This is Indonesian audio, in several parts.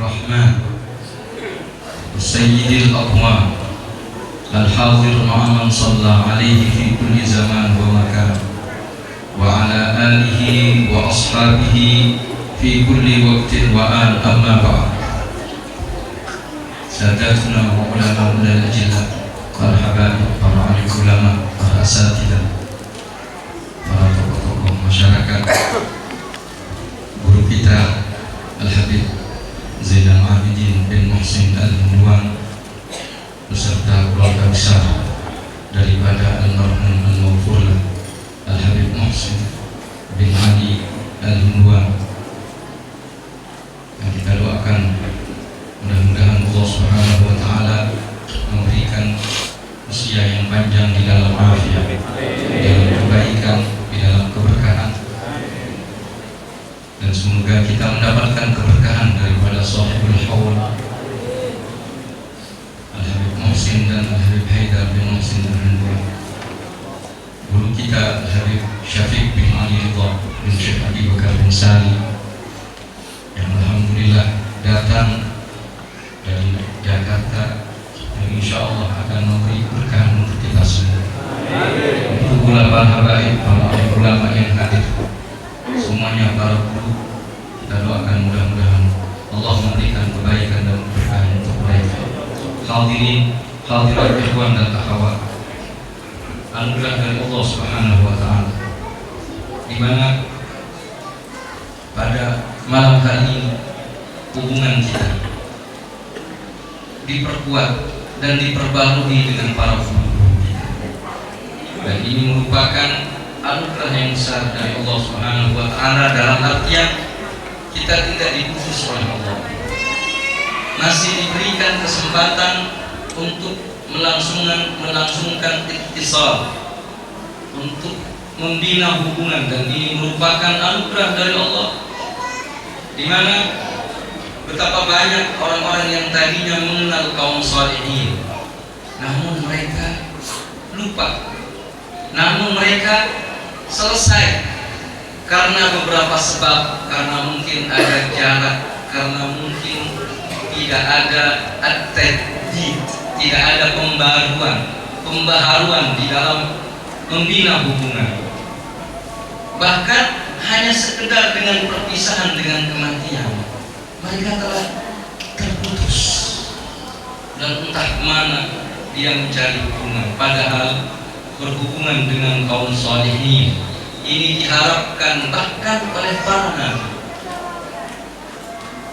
الرحمن سيد الأقوام الحاضر مع من صلى عليه في كل زمان ومكان وعلى آله وأصحابه في كل وقت وآن. أما بعد، ساداتنا وعلماؤنا الأجلاء والحبايب para alim ulama, para asatidzah, para tokoh-tokoh masyarakat, guru kita Al-Habib Zainal Abidin bin Muhsin Al-Hunduan beserta keluarga besar daripada almarhum al-maghfurlah Al-Habib Muhsin bin Ali Al-Hunduan, yang kita doakan mudah-mudahan Allah Subhanahu wa taala memberikan usia yang panjang di dalam afiat, di dalam kebaikan, di dalam keberkahan, dan semoga kita mendapatkan keberkahan daripada sahibul haul Al-Habib Muhsin dan Al-Habib Haidar bin Muhsin Al-Hunduan, guru kita Al-Habib Syafiq bin Ali Ridha bin Syekh Abi Bakar bin Sali, yang alhamdulillah datang dari Jakarta, yang insya Allah akan memberi berkah untuk kita semua. Untuk para habaib, para ulama yang hadir, semuanya para guru, kita doakan mudah-mudahan Allah memberikan kebaikan dan berkah untuk mereka. Hadirin, hadirat ikhwan dan akhwat, anugerah dari Allah Subhanahu wa taala, di mana pada malam hari ini hubungan kita diperkuat dan diperbarui dengan para guru kita, dan ini merupakan anugerah yang besar dari Allah Subhanahu wa taala, dalam artian kita tidak diputus oleh Allah, masih diberikan kesempatan untuk melangsungkan ittisal, untuk membina hubungan, dan ini merupakan anugerah dari Allah, di mana betapa banyak orang-orang yang tadinya mengenal kaum shalihin, namun mereka lupa, namun mereka selesai karena beberapa sebab, karena mungkin ada jarak, karena mungkin tidak ada at-tajdid, tidak ada pembaharuan di dalam membina hubungan, bahkan hanya sekedar dengan perpisahan, dengan kematian mereka telah terputus, dan entah kemana dia mencari hubungan, padahal berhubungan dengan kaum shalihin ini diharapkan bahkan oleh para nabi.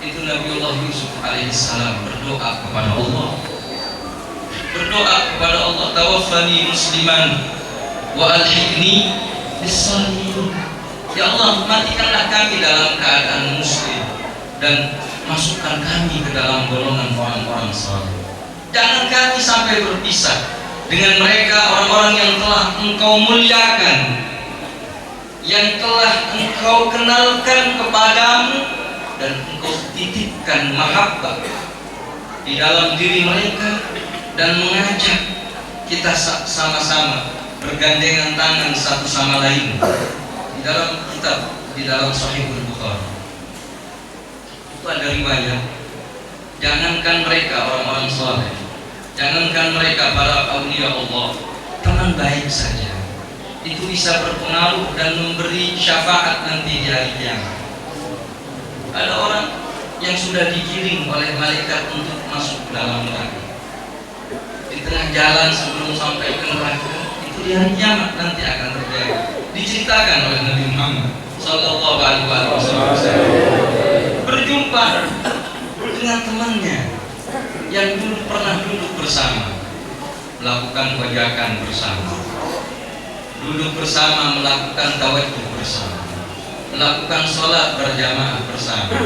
Itu Nabiullah Yusuf alaihissalam berdoa kepada Allah, tawaffani musliman wa alhiqni bis-shalihin. Ya Allah, matikanlah kami dalam keadaan muslim dan masukkan kami ke dalam golongan orang-orang saleh. Jangan kami sampai berpisah dengan mereka, orang-orang yang telah Engkau muliakan, yang telah Engkau kenalkan kepadamu, dan Engkau titipkan mahabbah di dalam diri mereka, dan mengajak kita sama-sama bergandengan tangan satu sama lain di dalam kitab, di dalam Sahihul Bukhari. Ada riwayat, jangankan mereka orang-orang saleh, jangankan mereka para aulia Allah, teman baik saja itu bisa berpengaruh dan memberi syafaat nanti di hari kiamat. Ada orang yang sudah digiring oleh malaikat untuk masuk ke dalam neraka, di tengah jalan sebelum sampai ke neraka, itu di hari kiamat nanti akan terjadi, diceritakan oleh Nabi Muhammad sallallahu alaihi wasallam. Berjumpa dengan temannya yang dulu pernah duduk bersama, melakukan wajakan bersama, duduk bersama, melakukan tawajjuh bersama, melakukan sholat berjamaah bersama.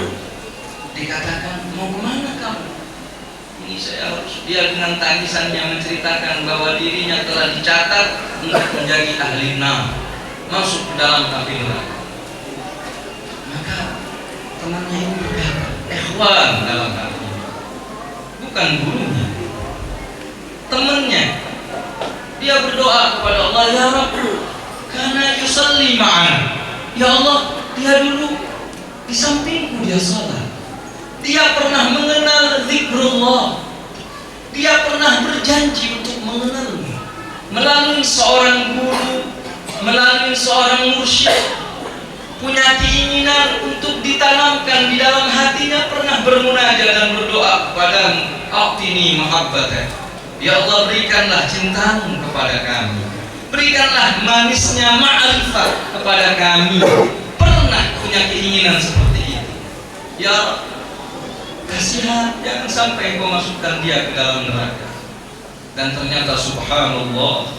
Dikatakan, mau kemana kamu? Ini saya harus. Dia dengan tangisannya menceritakan bahwa dirinya telah dicatat untuk menjadi ahli neraka, masuk ke dalam api neraka. Maka temannya ini berkata, ikhwan dalam hati, bukan gurunya, temannya. Dia berdoa kepada Allah, ya Rabb, karena yusalli ma'ana, ya Allah, dia dulu di sampingku dia salat, dia pernah berjanji untuk mengenalmu melalui seorang guru, melalui seorang mursyid, punya keinginan untuk ditanamkan di dalam hatinya, pernah bermunajat dan berdoa kepadamu, "A'tini mahabbatan." Ya Allah, berikanlah cintamu kepada kami, berikanlah manisnya ma'rifat kepada kami. Pernah punya keinginan seperti itu. Ya, kasihan, jangan sampai kau masukkan dia ke dalam neraka. Dan ternyata subhanallah,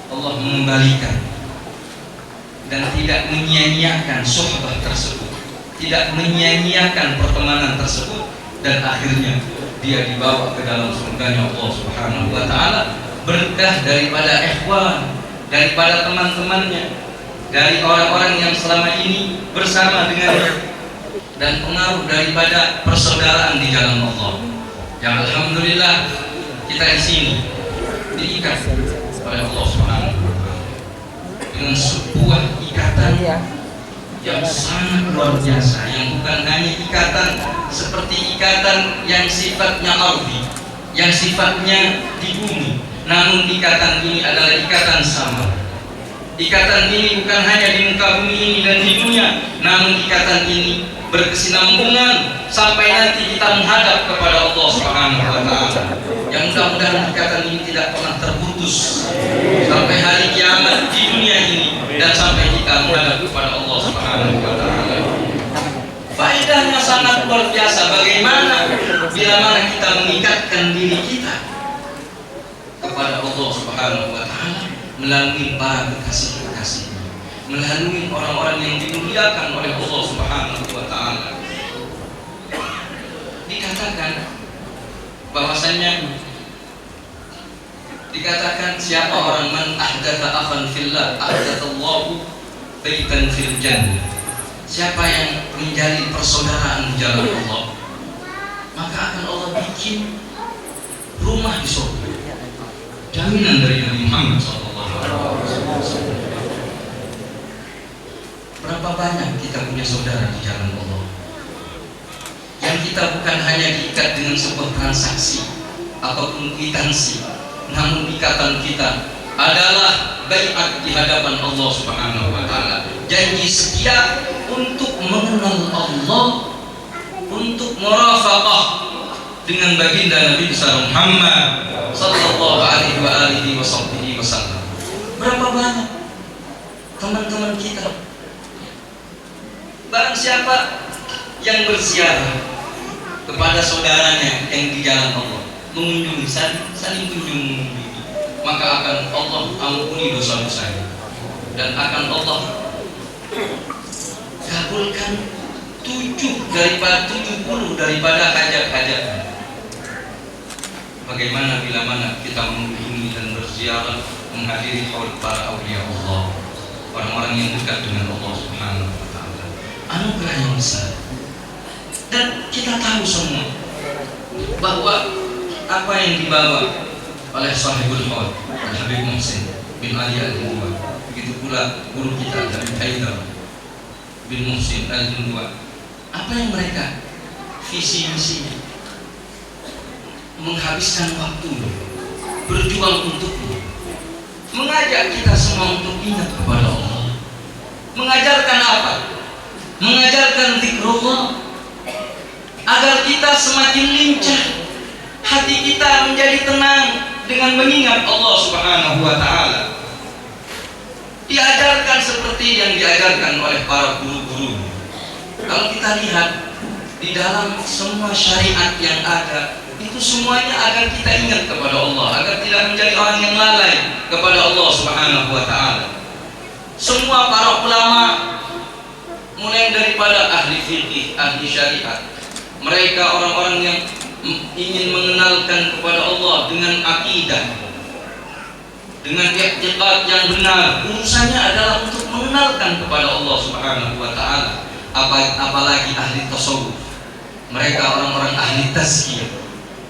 Allah mengembalikan dan tidak menyia-nyiakan suhbah tersebut, tidak menyia-nyiakan pertemanan tersebut, dan akhirnya dia dibawa ke dalam surganya Allah Subhanahu wa taala berkah daripada ikhwan, daripada teman-temannya, dari orang-orang yang selama ini bersama dengannya, dan pengaruh daripada persaudaraan di jalan Allah. Yang alhamdulillah kita di sini diikat oleh Allah Subhanahu wa taala dengan sebuah ikatan yang sangat luar biasa, yang bukan hanya ikatan seperti ikatan yang sifatnya ardi, yang sifatnya di bumi, namun ikatan ini adalah ikatan sama. Ikatan ini bukan hanya di muka bumi ini dan di dunia, namun ikatan ini berkesinambungan sampai nanti kita menghadap kepada Allah Subhanahu wa taala. Yang mudah-mudahan ikatan ini tidak pernah terputus sampai hari kiamat di dunia ini dan sampai kita menghadap kepada Allah Subhanahu wa taala. Faedahnya sangat luar biasa. Bagaimana bila mana kita mengikatkan diri kita kepada Allah Subhanahu wa taala melalui para kekasih-kekasih, melalui orang-orang yang dimuliakan oleh Allah Subhanahu wa taala. Dikatakan siapa orang man ahdatha akhan fillah ahdathallahu baitan fil jannah. Siapa yang menjadi persaudaraan di jalan Allah, maka akan Allah bikin rumah di surga. Jaminan dari Nabi Muhammad SAW. Berapa banyak kita punya saudara di jalan Allah, yang kita bukan hanya diikat dengan sebuah transaksi ataupun kwitansi, namun ikatan kita adalah baiat di hadapan Allah Subhanahu wa taala. Janji setia untuk mengenal Allah, untuk merafaqah dengan baginda Nabi besar Muhammad sallallahu alaihi wasallam. Berapa banyak teman-teman kita, barang siapa yang berziarah kepada saudaranya yang di jalan Allah, mengunjungi, saling kunjung, maka akan Allah ampuni dosa-dosanya dan akan Allah kabulkan 70 daripada hajat-hajatnya. Bagaimana bila mana kita mengunjungi dan berziarah, menghadiri haul para aulia Allah, orang-orang yang dekat dengan Allah Subhanahu wa taala, anugerah yang besar. Dan kita tahu semua bahwa apa yang dibawa oleh sahibul haul Habib Muhsin bin Ali Al-Jundwa, begitu pula guru kita Habib Haidar bin Muhsin Al-Jundwa, apa yang mereka visi misinya, menghabiskan waktu, berjuang untukmu, mengajak kita semua untuk ingat kepada Allah. Mengajarkan apa? Mengajarkan zikrullah, agar kita semakin lincah, hati kita menjadi tenang dengan mengingat Allah Subhanahu wa taala. Diajarkan seperti yang diajarkan oleh para guru-guru. Kalau kita lihat di dalam semua syariat yang ada, itu semuanya agar kita ingat kepada Allah, agar tidak menjadi orang yang lalai kepada Allah Subhanahu wa taala. Semua para ulama, mulai daripada ahli fikih, ahli syariat, mereka orang-orang yang ingin mengenalkan kepada Allah dengan akidah, dengan i'tiqad yang benar. Urusannya adalah untuk mengenalkan kepada Allah Subhanahu wa taala. Apalagi ahli tasawuf, mereka orang-orang ahli tazkiyah.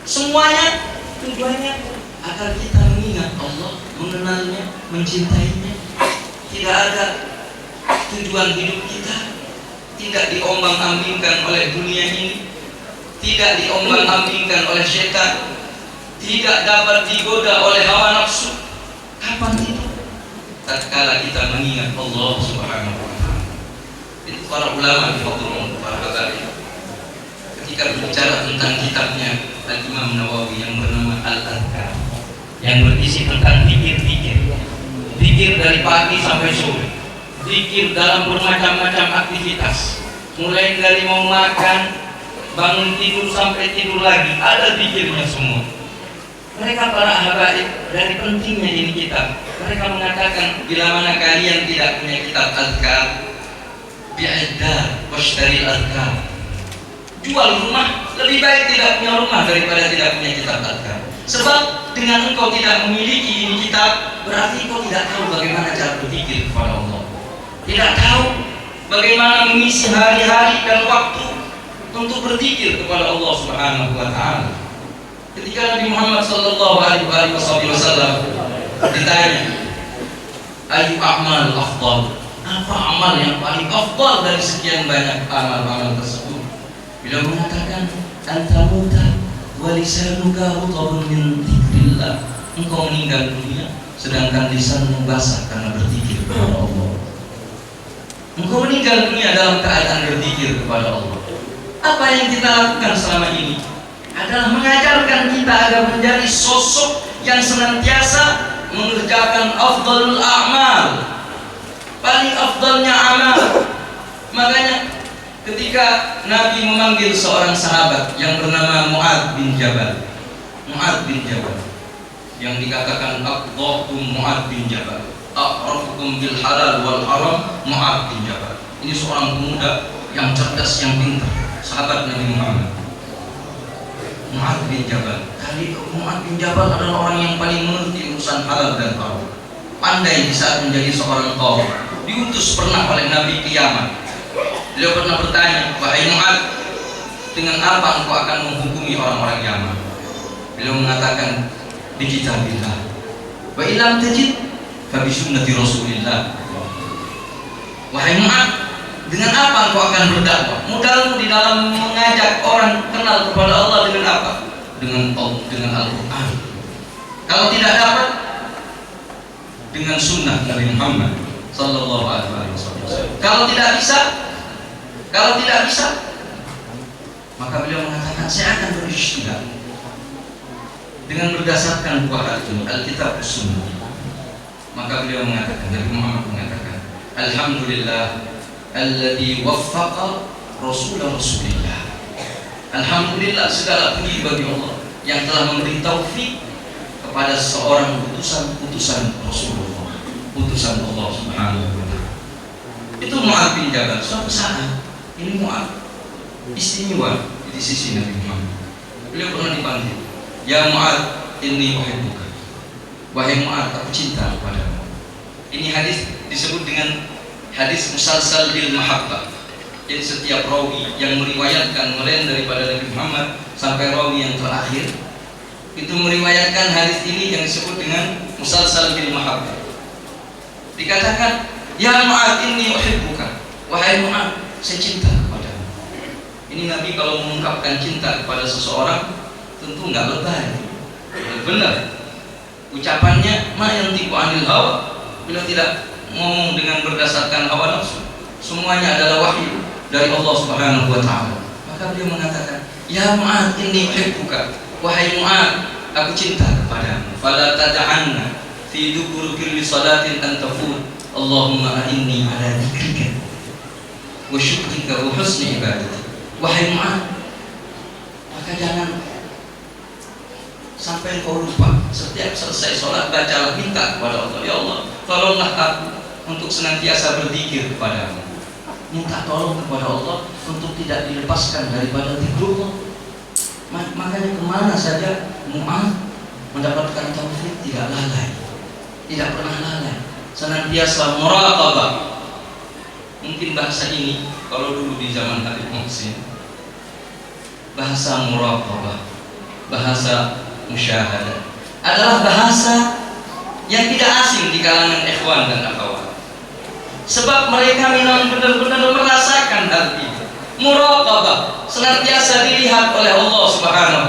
Semuanya tujuannya agar kita mengingat Allah, mengenalnya, mencintainya. Tidak ada tujuan hidup kita tidak diombang-ambingkan oleh dunia ini, tidak diombang-ambingkan oleh syaitan, tidak dapat digoda oleh hawa nafsu. Kapan itu? Tatkala kita mengingat Allah Subhanahu wa Ta'ala. Itu para ulama di Fathul, para habaib, ketika berbicara tentang kitabnya Al-Imam Nawawi yang bernama Al-Adhkar, yang berisi tentang zikir-zikir, zikir dari pagi sampai sore, zikir dalam bermacam-macam aktivitas, mulai dari mau makan, bangun tidur sampai tidur lagi, ada zikirnya semua. Mereka para habaib, dari pentingnya ini kitab, mereka mengatakan bila mana kalian tidak punya kitab Adhkar, bi'idda washtari Adhkar, jual rumah, lebih baik tidak punya rumah daripada tidak punya kitab Adhkar. Sebab dengan engkau tidak memiliki ini kitab, berarti engkau tidak tahu bagaimana cara berpikir kepada Allah, tidak tahu bagaimana mengisi hari-hari dan waktu untuk berzikir kepada Allah Subhanahu wa Ta'ala. Ketika Nabi Muhammad sallallahu alaihi wasallam ditanya, ayu a'mal afdal, apa amal yang paling afdal dari sekian banyak amal-amal tersebut? Beliau mengatakan, anta muta wa lisanuka rutbun min dzikrillah, engkau meninggal dunia sedangkan lisanmu basah karena berzikir kepada Allah. Engkau meninggal dunia dalam keadaan berzikir kepada Allah. Apa yang kita lakukan selama ini adalah mengajarkan kita agar menjadi sosok yang senantiasa mengerjakan afdalul a'mal, paling afdalnya amal. Makanya ketika Nabi memanggil seorang sahabat yang bernama Mu'adz bin Jabal, Mu'adz bin Jabal, yang dikatakan aqdhakum Mu'adz bin Jabal, a'rafukum bil halal wal haram Mu'adz bin Jabal. Ini seorang pemuda yang cerdas, yang pintar, sahabat Nabi Muhammad. Mu'adz bin Jabal, Mu'adz bin Jabal adalah orang yang paling mengerti urusan halal dan haram, pandai di saat menjadi seorang qadhi. Diutus pernah oleh Nabi ke Yaman. Beliau pernah bertanya, wahai Mu'adz, dengan apa engkau akan menghukumi orang-orang Yaman? Beliau mengatakan, bi kitabillah wa illam tajid fa bi sunnati Rasulillah. Wahai Mu'adz, dengan apa engkau akan berdakwah? Modalmu di dalam mengajak orang kenal kepada Allah dengan apa? Dengan Al-Quran. Kalau tidak dapat, dengan sunnah Nabi Muhammad sallallahu alaihi wasallam. Kalau tidak bisa, maka beliau mengatakan, saya akan berijtihad dengan berdasarkan dua hal ini, Alkitab dan Sunnah. Maka beliau mengatakan, Nabi Muhammad mengatakan, alhamdulillah alladzi waffaqa Rasulullah. Alhamdulillah, segala puji bagi Allah yang telah memberi taufik kepada seorang utusan Rasulullah, utusan Allah Subhanahu wa Ta'ala. Itu Mu'adz bin Jabal. Suatu saat ini Mu'adz istimewa di sisi Nabi Muhammad. Beliau pernah dipanggil, ya Mu'adz, inni uhibbuka. Wahai Mu'adz, aku cinta kepadamu. Ini hadis disebut dengan hadis musalsal bil mahabbah. Jadi setiap rawi yang meriwayatkan mulai daripada Nabi Muhammad sampai rawi yang terakhir itu meriwayatkan hadis ini yang disebut dengan musalsal bil mahabbah. Dikatakan, ya Mu'adz, inni uhibbuka. Wahai Mu'adz, saya cinta kepadamu. Ini Nabi kalau mengungkapkan cinta kepada seseorang tentu enggak lebay, benar. Ucapannya ma yantiqu anil hawa, beliau tidak ngomong dengan berdasarkan hawa nafsu, semuanya adalah wahyu dari Allah Subhanahu wa Ta'ala. Maka beliau mengatakan, ya Mu'adz, inni uhibbuka. Wahai Mu'adz, aku cinta kepadamu. Fala tad'anna fi dubur kulli salatin an taqul Allahumma a'inni ala dzikrika wa syukrika wa husni ibadati. Wahai Mu'adz, maka jangan sampai kau lupa setiap selesai sholat bacalah, minta kepada Allah, ya Allah, tolonglah aku untuk senantiasa berzikir kepadamu. Minta tolong kepada Allah untuk tidak dilepaskan daripada zikrullah. Makanya kemana saja Mu'adz mendapatkan taufik, tidak lalai, tidak pernah lalai, senantiasa muraqabah. Mungkin bahasa ini kalau dulu di zaman Habib Muhsin, bahasa muraqabah, bahasa musyahadah adalah bahasa yang tidak asing di kalangan ikhwan dan akhwat. Sebab mereka memang benar-benar merasakan hal itu. Muraqabah, senantiasa dilihat oleh Allah Subhanahu